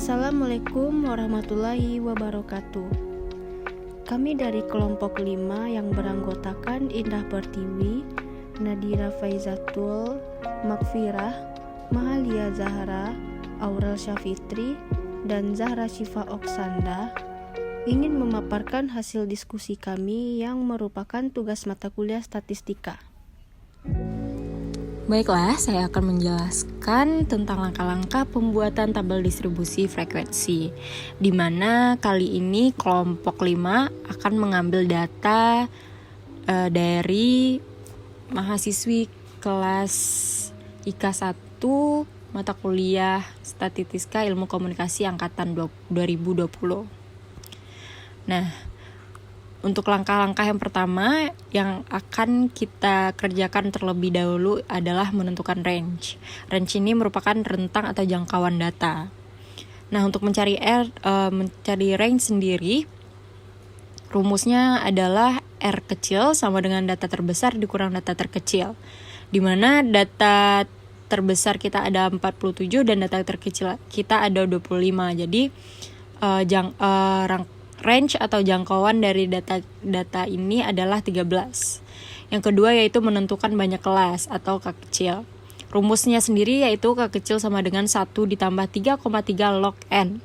Assalamualaikum warahmatullahi wabarakatuh. Kami dari kelompok 5 yang beranggotakan Indah Pertiwi, Nadira Faizatul, Makfirah, Mahalia Zahra, Aurel Syafitri, dan Zahra Syifa Oksanda ingin memaparkan hasil diskusi kami yang merupakan tugas mata kuliah statistika. Baiklah, saya akan menjelaskan tentang langkah-langkah pembuatan tabel distribusi frekuensi, di mana kali ini kelompok 5 akan mengambil data dari mahasiswi kelas IK 1 mata kuliah Statistika Ilmu Komunikasi angkatan 2020. Nah, untuk langkah-langkah yang pertama yang akan kita kerjakan terlebih dahulu adalah menentukan range. Range ini merupakan rentang atau jangkauan data. Nah, untuk mencari range sendiri, rumusnya adalah R kecil sama dengan data terbesar dikurang data terkecil. Di mana data terbesar kita ada 47 dan data terkecil kita ada 25. Jadi range atau jangkauan dari data ini adalah 13. Yang kedua yaitu menentukan banyak kelas atau K kecil. Rumusnya sendiri yaitu K kecil sama dengan 1 ditambah 3,3 log N.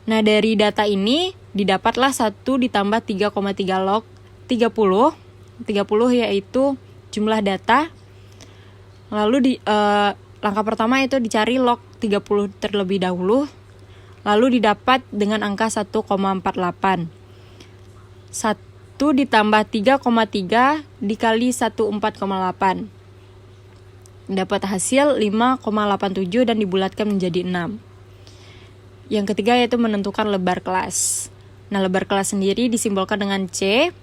Nah, dari data ini didapatlah 1 ditambah 3,3 log 30. 30 yaitu jumlah data. Lalu langkah pertama itu dicari log 30 terlebih dahulu. Lalu didapat dengan angka 1,48. 1 ditambah 3,3 dikali 14,8. Dapat hasil 5,87 dan dibulatkan menjadi 6. Yang ketiga yaitu menentukan lebar kelas. Nah, lebar kelas sendiri disimbolkan dengan C.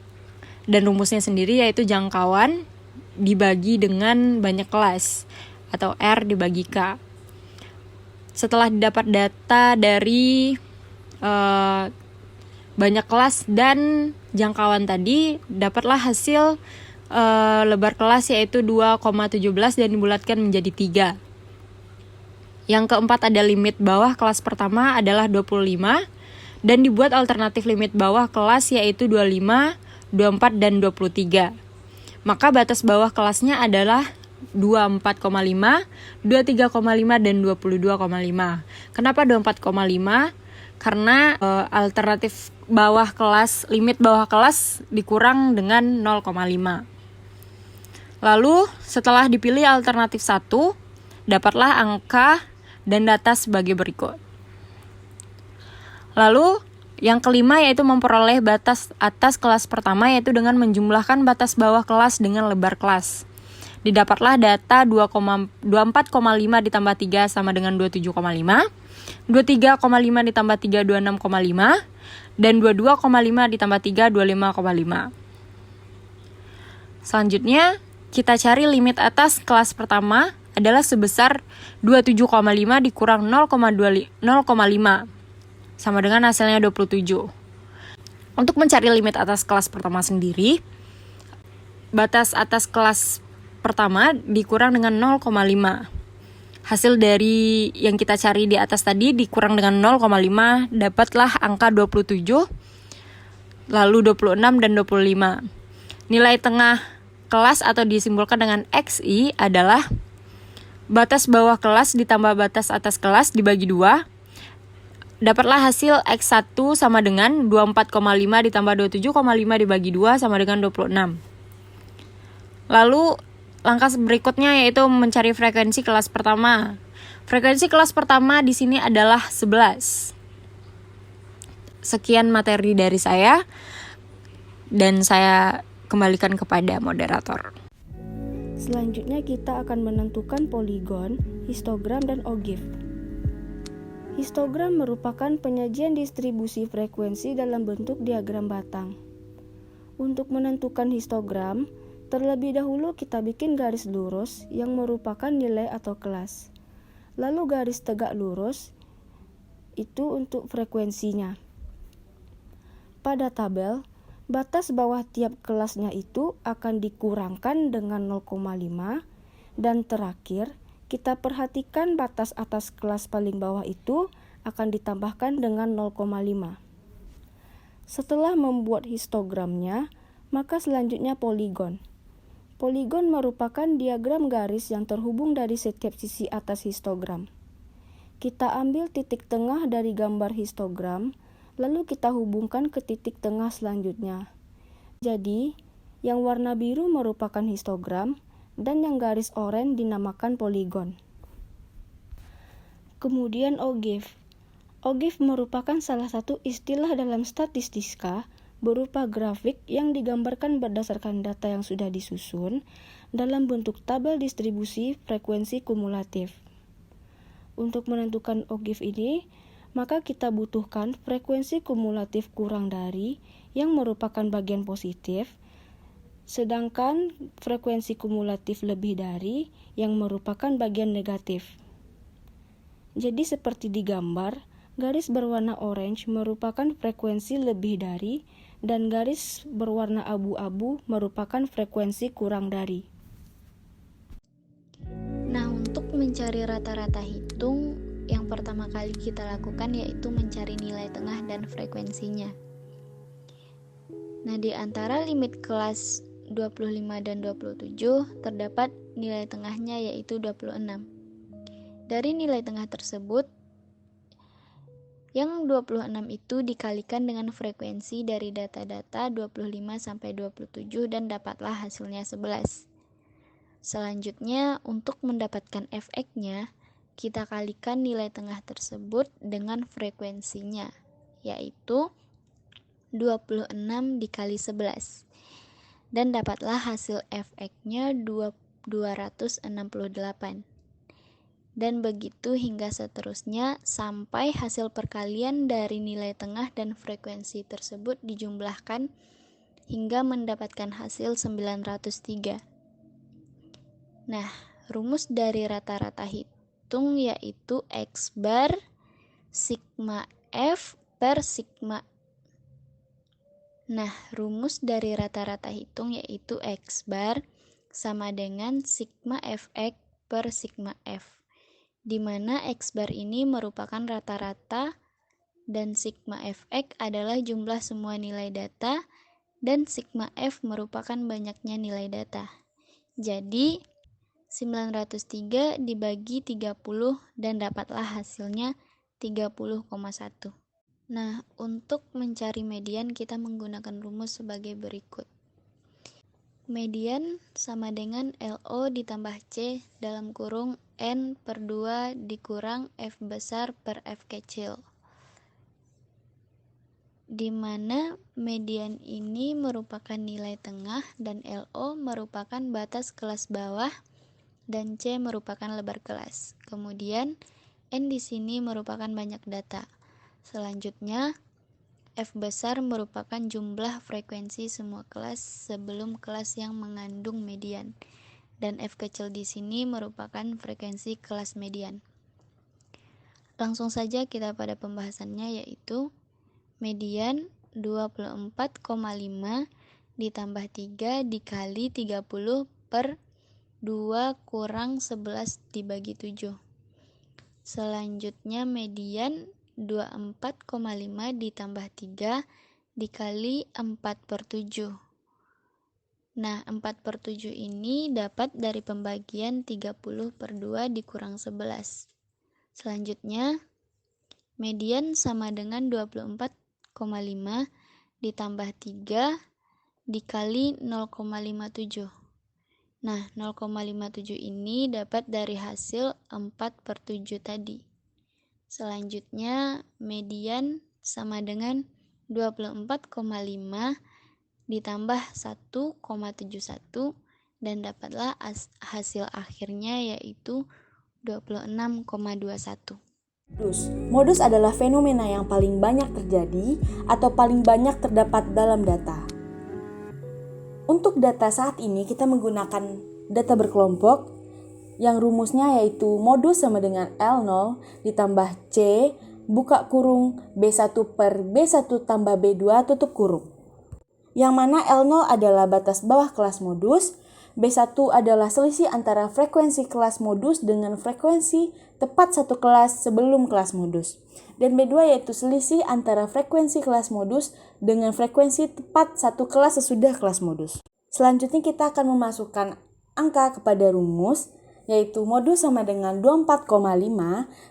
Dan rumusnya sendiri yaitu jangkauan dibagi dengan banyak kelas. Atau R dibagi K. Setelah didapat data dari banyak kelas dan jangkauan tadi, dapatlah hasil lebar kelas yaitu 2,17 dan dibulatkan menjadi 3. Yang keempat ada limit bawah kelas pertama adalah 25 dan dibuat alternatif limit bawah kelas yaitu 25, 24, dan 23. Maka batas bawah kelasnya adalah 24,5, 23,5, dan 22,5. Kenapa 24,5? Karena alternatif bawah kelas, limit bawah kelas dikurang dengan 0,5. Lalu setelah dipilih alternatif 1, dapatlah angka dan data sebagai berikut. Lalu yang kelima yaitu memperoleh batas atas kelas pertama yaitu dengan menjumlahkan batas bawah kelas dengan lebar kelas. Didapatlah data 24,5 ditambah 3 sama dengan 27,5, 23,5 ditambah 3, 26,5, dan 22,5 ditambah 3, 25,5. Selanjutnya, kita cari limit atas kelas pertama adalah sebesar 27,5 dikurang 0,5, sama dengan hasilnya 27. Untuk mencari limit atas kelas pertama sendiri, batas atas kelas pertama dikurang dengan 0,5. Hasil dari yang kita cari di atas tadi dikurang dengan 0,5, dapatlah angka 27, lalu 26 dan 25. Nilai tengah kelas atau disimbolkan dengan XI adalah batas bawah kelas ditambah batas atas kelas dibagi 2. Dapatlah hasil X1 sama dengan 24,5 ditambah 27,5 dibagi 2 sama dengan 26. Lalu langkah berikutnya yaitu mencari frekuensi kelas pertama. Frekuensi kelas pertama di sini adalah 11. Sekian materi dari saya dan saya kembalikan kepada moderator. Selanjutnya kita akan menentukan poligon, histogram, dan ogive. Histogram merupakan penyajian distribusi frekuensi dalam bentuk diagram batang. Untuk menentukan histogram, terlebih dahulu kita bikin garis lurus yang merupakan nilai atau kelas. Lalu garis tegak lurus itu untuk frekuensinya. Pada tabel, batas bawah tiap kelasnya itu akan dikurangkan dengan 0,5 dan terakhir kita perhatikan batas atas kelas paling bawah itu akan ditambahkan dengan 0,5. Setelah membuat histogramnya, maka selanjutnya poligon. Poligon merupakan diagram garis yang terhubung dari setiap sisi atas histogram. Kita ambil titik tengah dari gambar histogram, lalu kita hubungkan ke titik tengah selanjutnya. Jadi, yang warna biru merupakan histogram, dan yang garis oranye dinamakan poligon. Kemudian ogive. Ogive merupakan salah satu istilah dalam statistika berupa grafik yang digambarkan berdasarkan data yang sudah disusun dalam bentuk tabel distribusi frekuensi kumulatif. Untuk menentukan ogive ini, maka kita butuhkan frekuensi kumulatif kurang dari yang merupakan bagian positif, sedangkan frekuensi kumulatif lebih dari yang merupakan bagian negatif. Jadi seperti di gambar, garis berwarna orange merupakan frekuensi lebih dari dan garis berwarna abu-abu merupakan frekuensi kurang dari. Nah, untuk mencari rata-rata hitung, yang pertama kali kita lakukan yaitu mencari nilai tengah dan frekuensinya. Nah, di antara limit kelas 25 dan 27 terdapat nilai tengahnya yaitu 26. Dari nilai tengah tersebut, yang 26 itu dikalikan dengan frekuensi dari data-data 25 sampai 27 dan dapatlah hasilnya 11. Selanjutnya, untuk mendapatkan fx-nya, kita kalikan nilai tengah tersebut dengan frekuensinya, yaitu 26 dikali 11. Dan dapatlah hasil fx-nya 268. Dan begitu hingga seterusnya sampai hasil perkalian dari nilai tengah dan frekuensi tersebut dijumlahkan hingga mendapatkan hasil 903. Nah, rumus dari rata-rata hitung yaitu X bar sigma F per sigma. Nah, rumus dari rata-rata hitung yaitu X bar sama dengan sigma Fx per sigma F, di mana X bar ini merupakan rata-rata dan sigma Fx adalah jumlah semua nilai data dan sigma F merupakan banyaknya nilai data. Jadi 903 dibagi 30 dan dapatlah hasilnya 30,1. Nah, untuk mencari median kita menggunakan rumus sebagai berikut. Median sama dengan LO ditambah C dalam kurung N per 2 dikurang F besar per F kecil. Di mana median ini merupakan nilai tengah dan LO merupakan batas kelas bawah dan C merupakan lebar kelas. Kemudian N di sini merupakan banyak data. Selanjutnya, F besar merupakan jumlah frekuensi semua kelas sebelum kelas yang mengandung median, dan F kecil di sini merupakan frekuensi kelas median. Langsung saja kita pada pembahasannya, yaitu median 24,5 ditambah 3 dikali 30 per 2 kurang 11 dibagi 7. Selanjutnya median 24,5 ditambah 3 dikali 4 per 7. Nah, 4 per 7 ini dapat dari pembagian 30 per 2 dikurang 11. Selanjutnya, median sama dengan 24,5 ditambah 3 dikali 0,57. Nah, 0,57 ini dapat dari hasil 4 per 7 tadi. Selanjutnya, median sama dengan 24,5 ditambah 1,71 dan dapatlah hasil akhirnya yaitu 26,21. Modus adalah fenomena yang paling banyak terjadi atau paling banyak terdapat dalam data. Untuk data saat ini kita menggunakan data berkelompok yang rumusnya yaitu modus sama dengan L0 ditambah C buka kurung B1 per B1 tambah B2 tutup kurung. Yang mana L0 adalah batas bawah kelas modus, B1 adalah selisih antara frekuensi kelas modus dengan frekuensi tepat satu kelas sebelum kelas modus. Dan B2 yaitu selisih antara frekuensi kelas modus dengan frekuensi tepat satu kelas sesudah kelas modus. Selanjutnya kita akan memasukkan angka kepada rumus, yaitu modus sama dengan 24,5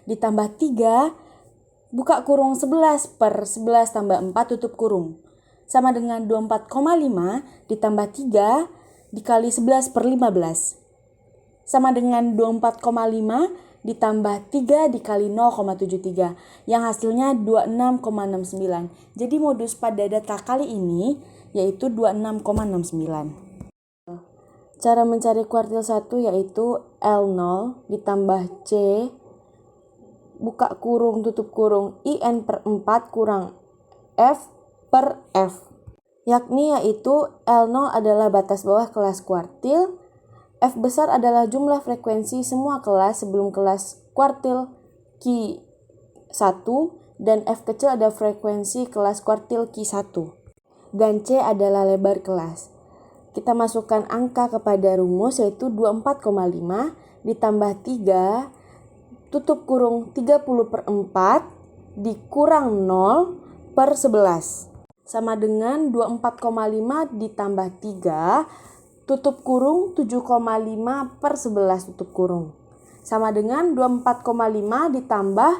ditambah 3 buka kurung 11 per 11 tambah 4 tutup kurung. Sama dengan 24,5 ditambah 3 dikali 11 per 15. Sama dengan 24,5 ditambah 3 dikali 0,73 yang hasilnya 26,69. Jadi modus pada data kali ini yaitu 26,69. Cara mencari kuartil 1 yaitu L0 ditambah C buka kurung tutup kurung IN per 4 kurang F per F. Yakni yaitu L0 adalah batas bawah kelas kuartil, F besar adalah jumlah frekuensi semua kelas sebelum kelas kuartil Q1, dan F kecil adalah frekuensi kelas kuartil Q1. Dan C adalah lebar kelas. Kita masukkan angka kepada rumus yaitu 24,5 ditambah 3 tutup kurung 30 per 4 dikurang 0 per 11. Sama dengan 24,5 ditambah 3 tutup kurung 7,5 per 11 tutup kurung. Sama dengan 24,5 ditambah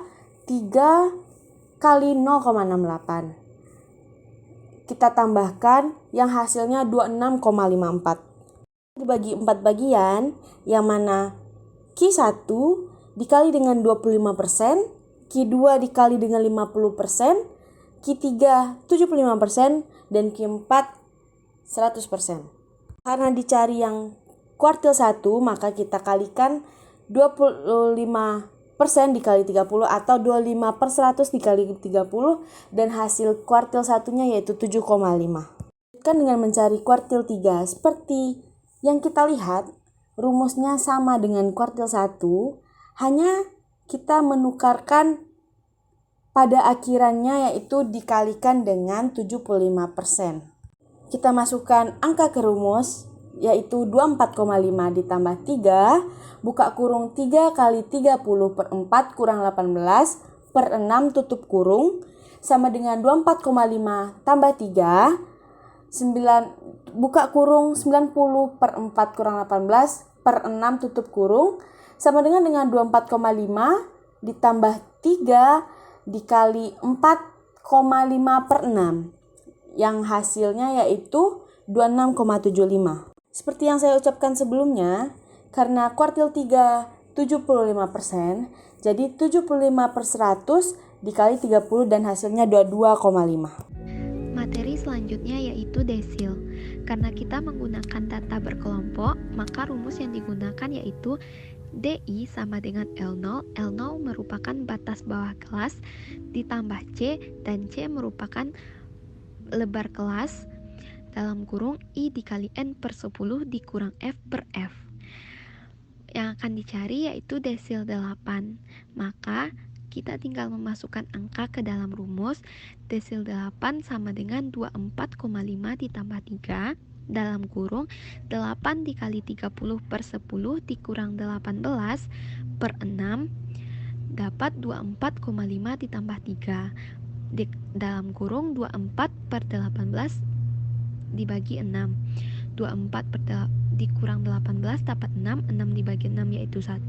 3 kali 0,68. Kita tambahkan yang hasilnya 26,54. Dibagi 4 bagian, yang mana Q1 dikali dengan 25%, Q2 dikali dengan 50%, Q3 75%, dan Q4 100%. Karena dicari yang kuartil 1, maka kita kalikan 25% dikali 30 atau 25 per 100 dikali 30, dan hasil kuartil satunya yaitu 7,5. Kan dengan mencari kuartil 3 seperti yang kita lihat, rumusnya sama dengan kuartil 1, hanya kita menukarkan pada akhirannya yaitu dikalikan dengan 75%. Kita masukkan angka ke rumus yaitu 24,5 ditambah 3 buka kurung 3 kali 30 per 4 kurang 18 per 6 tutup kurung sama dengan 24,5 tambah 3 9 buka kurung 90 per 4 kurang 18 per 6 tutup kurung sama dengan 24,5 ditambah 3 dikali 4,5 per 6 yang hasilnya yaitu 26,75. Seperti yang saya ucapkan sebelumnya, karena kuartil 3 75%, jadi 75 per 100 dikali 30 dan hasilnya 22,5. Materi selanjutnya yaitu desil. Karena kita menggunakan data berkelompok, maka rumus yang digunakan yaitu DI sama dengan L0. L0 merupakan batas bawah kelas ditambah C, dan C merupakan lebar kelas dalam kurung I dikali N per 10 dikurang F per F. Yang akan dicari yaitu desil 8. Maka kita tinggal memasukkan angka ke dalam rumus. Desil 8 sama dengan 24,5 ditambah 3 dalam kurung 8 dikali 30 per 10 dikurang 18 per 6 dapat 24,5 ditambah 3 dalam kurung 24 per 18 dibagi 6. 24 dikurang 18 dapat 6. 6 dibagi 6 yaitu 1.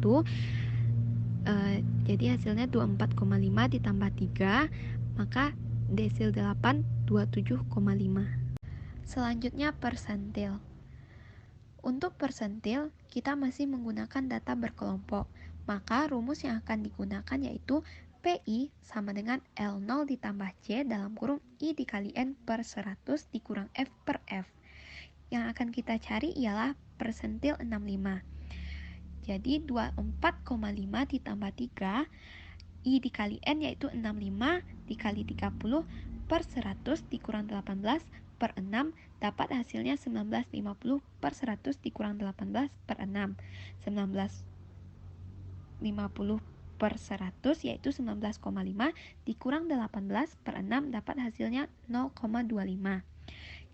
Jadi hasilnya 24,5 ditambah 3, maka desil 8 27,5. Selanjutnya persentil. Untuk persentil, kita masih menggunakan data berkelompok. Maka rumus yang akan digunakan yaitu PI sama dengan L0 ditambah C dalam kurung I dikali N per 100 dikurang F per F. Yang akan kita cari ialah persentil 65. Jadi 24,5 ditambah 3 I dikali N yaitu 65 dikali 30 per 100 dikurang 18 per 6 dapat hasilnya 1950 per 100 dikurang 18 per 6. 1950 per 100 yaitu 19,5 dikurang 18 per 6 dapat hasilnya 0,25.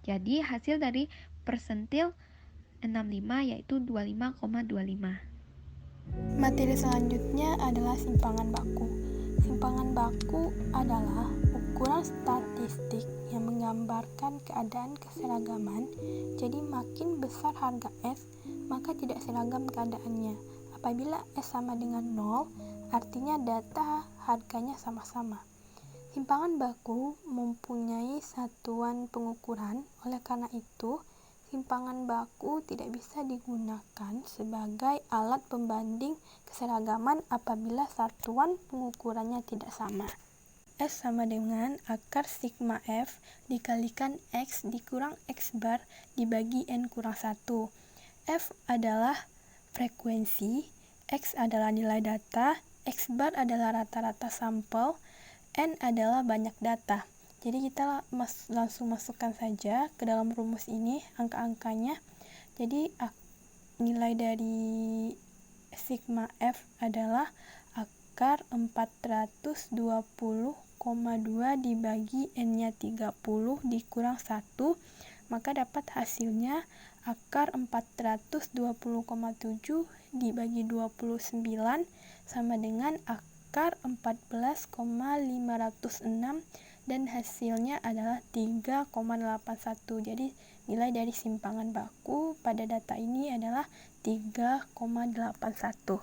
Jadi hasil dari persentil yaitu 25,25. Materi selanjutnya adalah simpangan baku. Simpangan baku adalah ukuran statistik yang menggambarkan keadaan keseragaman. Jadi makin besar harga S, maka tidak seragam keadaannya. Apabila S sama dengan 0, artinya data harganya sama-sama. Simpangan baku mempunyai satuan pengukuran, oleh karena itu simpangan baku tidak bisa digunakan sebagai alat pembanding keseragaman apabila satuan pengukurannya tidak sama. S sama dengan akar sigma F dikalikan X dikurang X bar dibagi N kurang 1. F adalah frekuensi, X adalah nilai data, X bar adalah rata-rata sampel, N adalah banyak data. Jadi kita langsung masukkan saja ke dalam rumus ini angka-angkanya. Jadi nilai dari sigma F adalah akar 420,2 dibagi N-nya 30 dikurang 1, maka dapat hasilnya akar 420,7 dibagi 29 sama dengan akar 14,506 dan hasilnya adalah 3,81. Jadi nilai dari simpangan baku pada data ini adalah 3,81.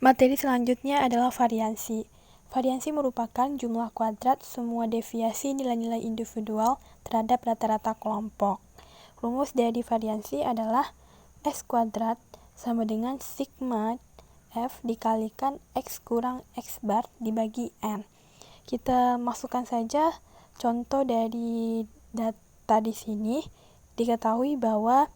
Materi selanjutnya adalah variansi. Variansi merupakan jumlah kuadrat semua deviasi nilai-nilai individual terhadap rata-rata kelompok. Rumus dari variansi adalah S kuadrat sama dengan sigma F dikalikan X kurang X bar dibagi N. Kita masukkan saja contoh dari data di sini. Diketahui bahwa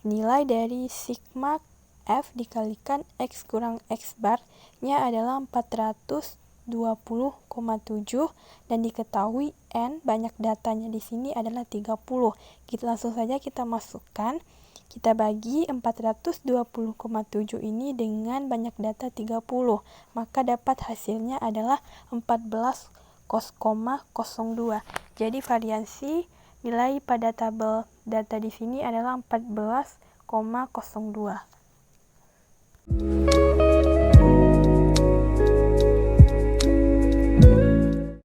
nilai dari sigma F dikalikan X kurang X bar-nya adalah 420,7 dan diketahui N banyak datanya di sini adalah 30. Kita langsung saja kita masukkan. Kita bagi 420,7 ini dengan banyak data 30, maka dapat hasilnya adalah 14,02. Jadi variansi nilai pada tabel data di sini adalah 14,02.